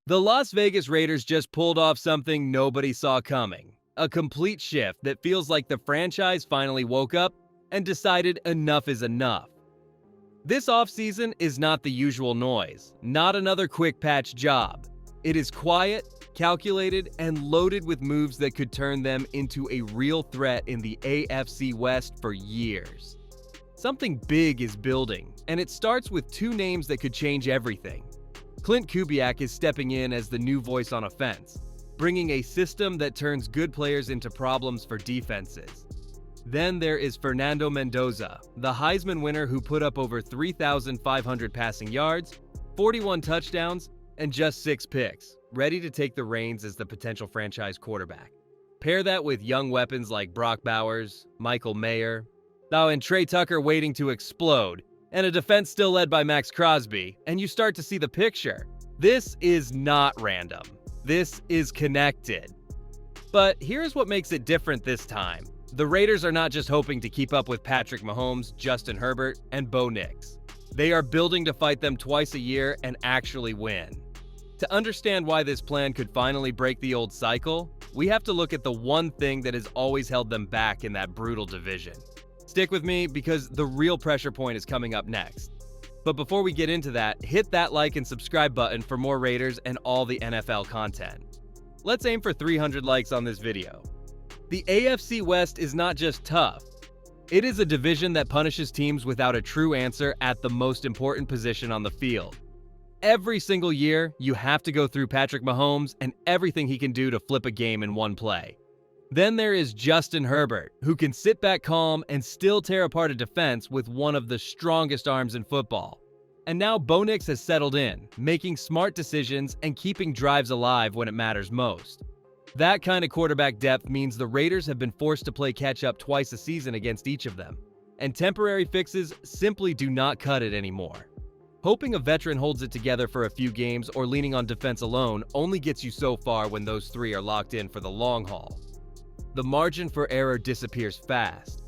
The Las Vegas Raiders just pulled off something nobody saw coming. A complete shift that feels like the franchise finally woke up and decided enough is enough. This offseason is not the usual noise, not another quick patch job. It is quiet, calculated, and loaded with moves that could turn them into a real threat in the AFC West for years. Something big is building, and it starts with two names that could change everything. Clint Kubiak is stepping in as the new voice on offense, bringing a system that turns good players into problems for defenses. Then there is Fernando Mendoza, the Heisman winner who put up over 3,500 passing yards, 41 touchdowns, and just 6 picks, ready to take the reins as the potential franchise quarterback. Pair that with young weapons like Brock Bowers, Michael Mayer, and Trey Tucker waiting to explode, and a defense still led by Max Crosby, and you start to see the picture. This is not random. This is connected. But here's what makes it different this time. The Raiders are not just hoping to keep up with Patrick Mahomes, Justin Herbert, and Bo Nix. They are building to fight them twice a year and actually win. To understand why this plan could finally break the old cycle, we have to look at the one thing that has always held them back in that brutal division. Stick with me because the real pressure point is coming up next. But before we get into that, hit that like and subscribe button for more Raiders and all the NFL content. Let's aim for 300 likes on this video. The AFC West is not just tough. It is a division that punishes teams without a true answer at the most important position on the field. Every single year, you have to go through Patrick Mahomes and everything he can do to flip a game in one play. Then there is Justin Herbert, who can sit back calm and still tear apart a defense with one of the strongest arms in football. And now Bo Nix has settled in, making smart decisions and keeping drives alive when it matters most. That kind of quarterback depth means the Raiders have been forced to play catch-up twice a season against each of them, and temporary fixes simply do not cut it anymore. Hoping a veteran holds it together for a few games or leaning on defense alone only gets you so far when those three are locked in for the long haul. The margin for error disappears fast.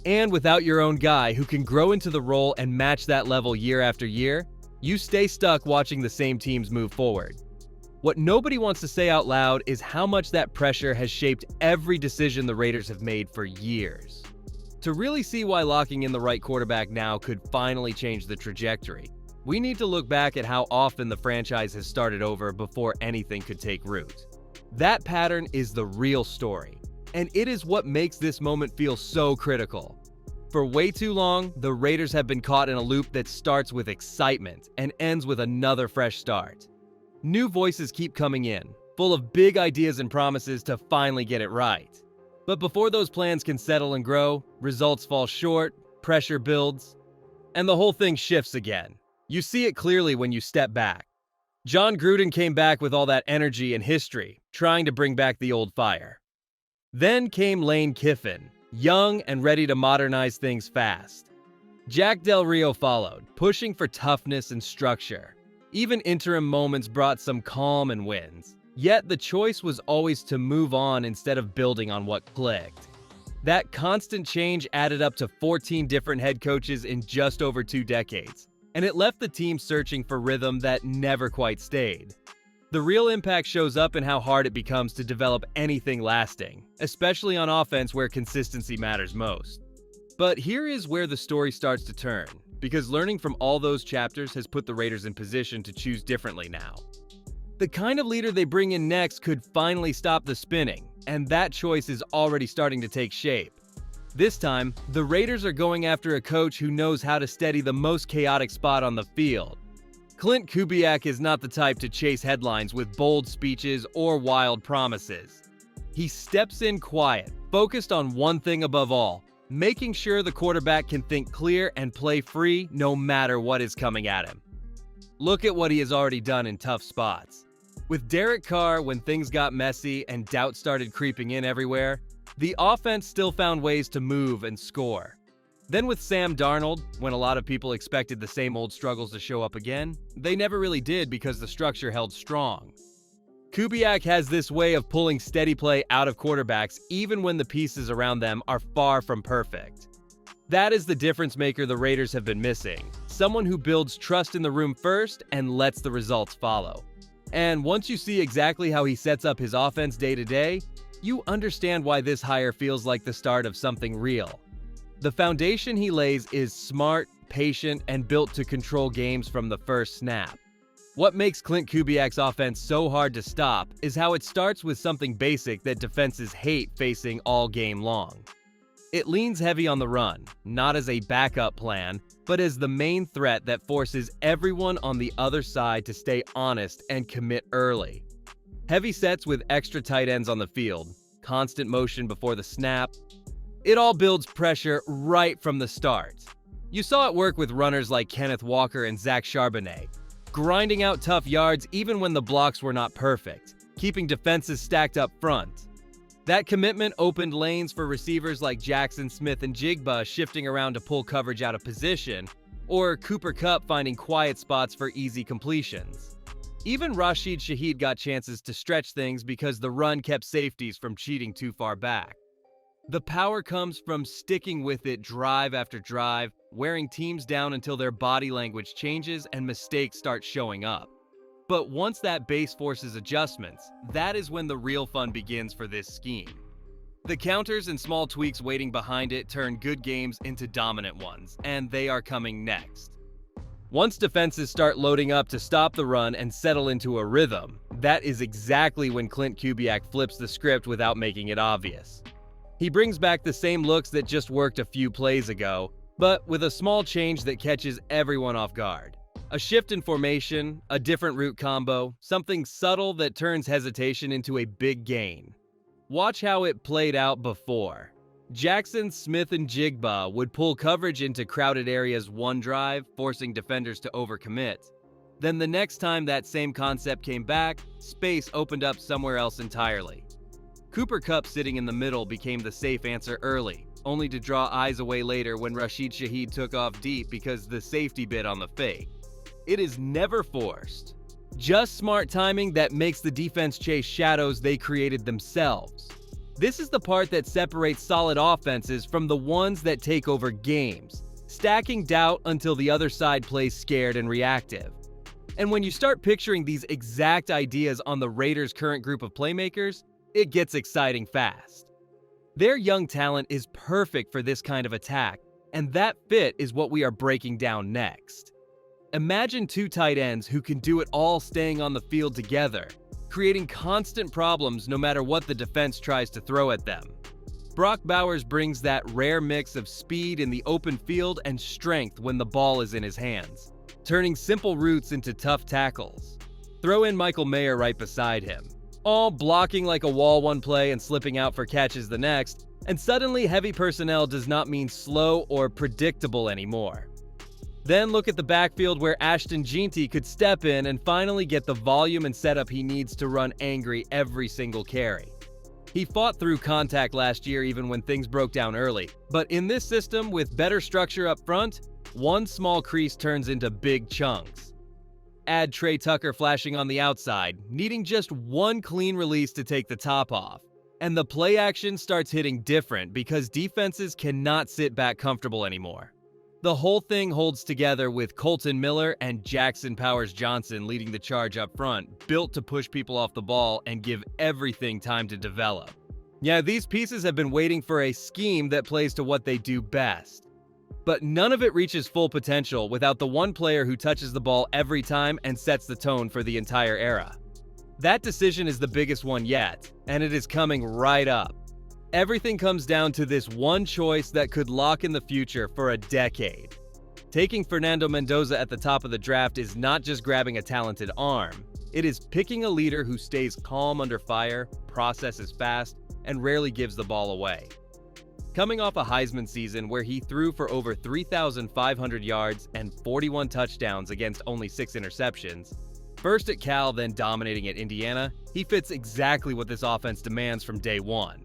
And without your own guy who can grow into the role and match that level year after year, you stay stuck watching the same teams move forward. What nobody wants to say out loud is how much that pressure has shaped every decision the Raiders have made for years. To really see why locking in the right quarterback now could finally change the trajectory, we need to look back at how often the franchise has started over before anything could take root. That pattern is the real story, and it is what makes this moment feel so critical. For way too long, the Raiders have been caught in a loop that starts with excitement and ends with another fresh start. New voices keep coming in, full of big ideas and promises to finally get it right. But before those plans can settle and grow, results fall short, pressure builds, and the whole thing shifts again. You see it clearly when you step back. John Gruden came back with all that energy and history, trying to bring back the old fire. Then came Lane Kiffin, young and ready to modernize things fast. Jack Del Rio followed, pushing for toughness and structure. Even interim moments brought some calm and wins. Yet the choice was always to move on instead of building on what clicked. That constant change added up to 14 different head coaches in just over 2 decades, and it left the team searching for rhythm that never quite stayed. The real impact shows up in how hard it becomes to develop anything lasting, especially on offense where consistency matters most. But here is where the story starts to turn, because learning from all those chapters has put the Raiders in position to choose differently now. The kind of leader they bring in next could finally stop the spinning, and that choice is already starting to take shape. This time, the Raiders are going after a coach who knows how to steady the most chaotic spot on the field. Clint Kubiak is not the type to chase headlines with bold speeches or wild promises. He steps in quiet, focused on one thing above all, making sure the quarterback can think clear and play free no matter what is coming at him. Look at what he has already done in tough spots. With Derek Carr, when things got messy and doubt started creeping in everywhere, the offense still found ways to move and score. Then with Sam Darnold, when a lot of people expected the same old struggles to show up again, they never really did because the structure held strong. Kubiak has this way of pulling steady play out of quarterbacks even when the pieces around them are far from perfect. That is the difference maker the Raiders have been missing. Someone who builds trust in the room first and lets the results follow. And once you see exactly how he sets up his offense day to day, you understand why this hire feels like the start of something real. The foundation he lays is smart, patient, and built to control games from the first snap. What makes Clint Kubiak's offense so hard to stop is how it starts with something basic that defenses hate facing all game long. It leans heavy on the run, not as a backup plan, but as the main threat that forces everyone on the other side to stay honest and commit early. Heavy sets with extra tight ends on the field, constant motion before the snap. It all builds pressure right from the start. You saw it work with runners like Kenneth Walker and Zach Charbonnet, grinding out tough yards even when the blocks were not perfect, keeping defenses stacked up front. That commitment opened lanes for receivers like Jackson Smith-Njigba shifting around to pull coverage out of position, or Cooper Kupp finding quiet spots for easy completions. Even Rashid Shaheed got chances to stretch things because the run kept safeties from cheating too far back. The power comes from sticking with it drive after drive, wearing teams down until their body language changes and mistakes start showing up. But once that base forces adjustments, that is when the real fun begins for this scheme. The counters and small tweaks waiting behind it turn good games into dominant ones, and they are coming next. Once defenses start loading up to stop the run and settle into a rhythm, that is exactly when Clint Kubiak flips the script without making it obvious. He brings back the same looks that just worked a few plays ago, but with a small change that catches everyone off guard. A shift in formation, a different route combo, something subtle that turns hesitation into a big gain. Watch how it played out before. Jackson Smith-Njigba would pull coverage into crowded areas one drive, forcing defenders to overcommit. Then the next time that same concept came back, space opened up somewhere else entirely. Cooper Kupp sitting in the middle became the safe answer early, only to draw eyes away later when Rashid Shaheed took off deep because the safety bit on the fake. It is never forced. Just smart timing that makes the defense chase shadows they created themselves. This is the part that separates solid offenses from the ones that take over games, stacking doubt until the other side plays scared and reactive. And when you start picturing these exact ideas on the Raiders' current group of playmakers, it gets exciting fast. Their young talent is perfect for this kind of attack, and that fit is what we are breaking down next. Imagine two tight ends who can do it all staying on the field together, creating constant problems no matter what the defense tries to throw at them. Brock Bowers brings that rare mix of speed in the open field and strength when the ball is in his hands, turning simple routes into tough tackles. Throw in Michael Mayer right beside him, all blocking like a wall one play and slipping out for catches the next, and suddenly heavy personnel does not mean slow or predictable anymore. Then look at the backfield where Ashton Jeanty could step in and finally get the volume and setup he needs to run angry every single carry. He fought through contact last year even when things broke down early, but in this system with better structure up front, one small crease turns into big chunks. Add Trey Tucker flashing on the outside, needing just one clean release to take the top off. And the play action starts hitting different because defenses cannot sit back comfortable anymore. The whole thing holds together with Colton Miller and Jackson Powers Johnson leading the charge up front, built to push people off the ball and give everything time to develop. Yeah, these pieces have been waiting for a scheme that plays to what they do best. But none of it reaches full potential without the one player who touches the ball every time and sets the tone for the entire era. That decision is the biggest one yet, and it is coming right up. Everything comes down to this one choice that could lock in the future for a decade. Taking Fernando Mendoza at the top of the draft is not just grabbing a talented arm. It is picking a leader who stays calm under fire, processes fast, and rarely gives the ball away. Coming off a Heisman season where he threw for over 3,500 yards and 41 touchdowns against only 6 interceptions, first at Cal, then dominating at Indiana, he fits exactly what this offense demands from day one.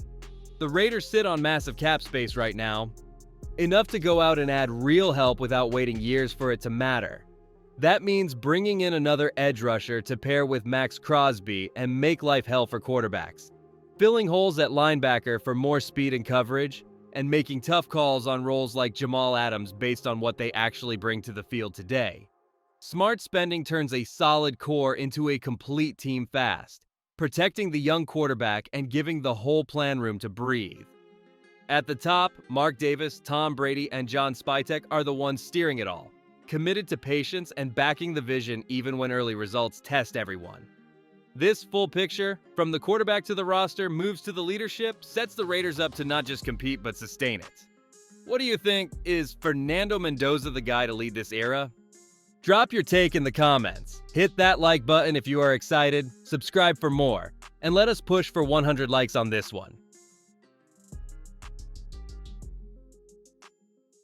The Raiders sit on massive cap space right now, enough to go out and add real help without waiting years for it to matter. That means bringing in another edge rusher to pair with Max Crosby and make life hell for quarterbacks, filling holes at linebacker for more speed and coverage, and making tough calls on roles like Jamal Adams based on what they actually bring to the field today. Smart spending turns a solid core into a complete team fast, protecting the young quarterback and giving the whole plan room to breathe. At the top, Mark Davis, Tom Brady, and John Spytek are the ones steering it all, committed to patience and backing the vision even when early results test everyone. This full picture, from the quarterback to the roster, moves to the leadership, sets the Raiders up to not just compete but sustain it. What do you think? Is Fernando Mendoza the guy to lead this era? Drop your take in the comments. Hit that like button if you are excited, subscribe for more, and let us push for 100 likes on this one.